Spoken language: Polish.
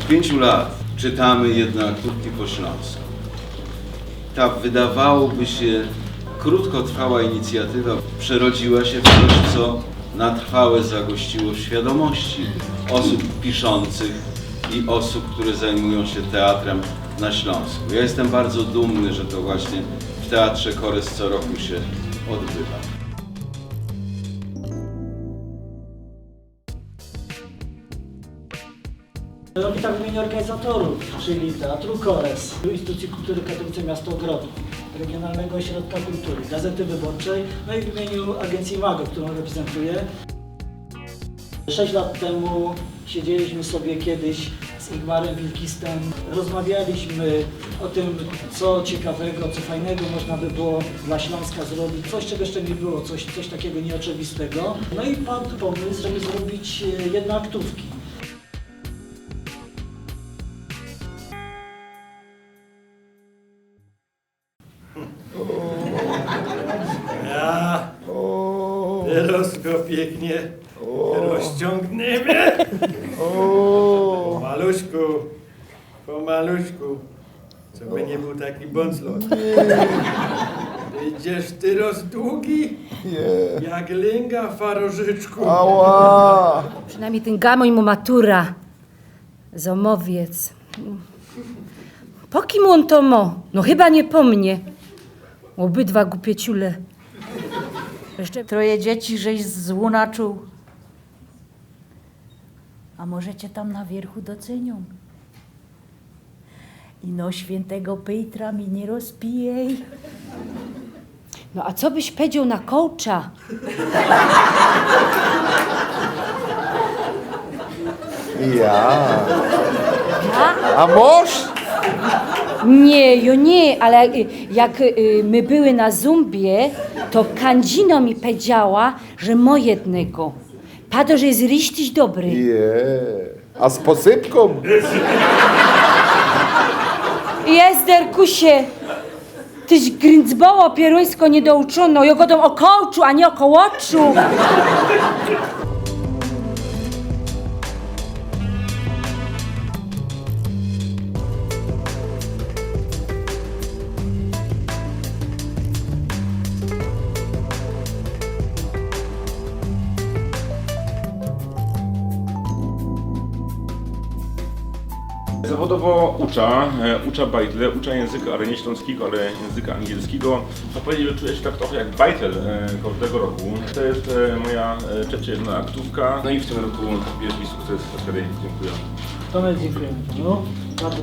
5 lat czytamy jednak aktówki po śląsku. Ta wydawałoby się krótkotrwała inicjatywa przerodziła się w coś, co na trwałe zagościło w świadomości osób piszących i osób, które zajmują się teatrem na Śląsku. Ja jestem bardzo dumny, że to właśnie w Teatrze Korys co roku się odbywa. Witam w imieniu organizatorów, czyli Teatru Korys, Instytucji Kultury Katowice Miasto Ogrodów, Regionalnego Ośrodka Kultury, Gazety Wyborczej, no i w imieniu Agencji MAGO, którą reprezentuję. 6 lat temu siedzieliśmy sobie kiedyś z Igmarem Wilkistem, rozmawialiśmy o tym, co ciekawego, co fajnego można by było dla Śląska zrobić, coś czego jeszcze nie było, coś takiego nieoczywistego. No i padł pomysł, żeby zrobić jednoaktówki. Ja, teraz go pięknie rozciągniemy. Pomaluśku, co by nie był taki bąclot. Idziesz ty rozdługi, jak lęga farożyczku. Ała! Przynajmniej ten gamoń mu matura. Zomowiec. Po kim on to mo? No chyba nie po mnie. Obydwa głupie ciule. Jeszcze Troje dzieci żeś złunaczył. A może cię tam na wierchu docenią? Ino świętego Pejtra mi nie rozpijej. No a co byś powiedział na kołcza? Ja. A mąż? Nie, ale jak my były na zumbie, to Kandzino mi powiedziała, że mo jednego. Pado, że jest ryścić dobry. A z posypką? Jest, Derkusie. Tyś gryndzboło pieruńsko niedouczono. Ja godą o kołczu, a nie o kołoczu. Zawodowo ucza bajtle, ucza języka, ale nie śląskiego, ale języka angielskiego. Chcę powiedzieć, że czuję się tak trochę jak bajtel każdego roku. To jest moja trzecia jedna aktówka. No i w tym roku wielki sukces, za który dziękuję. To my dziękujemy. No, bardzo.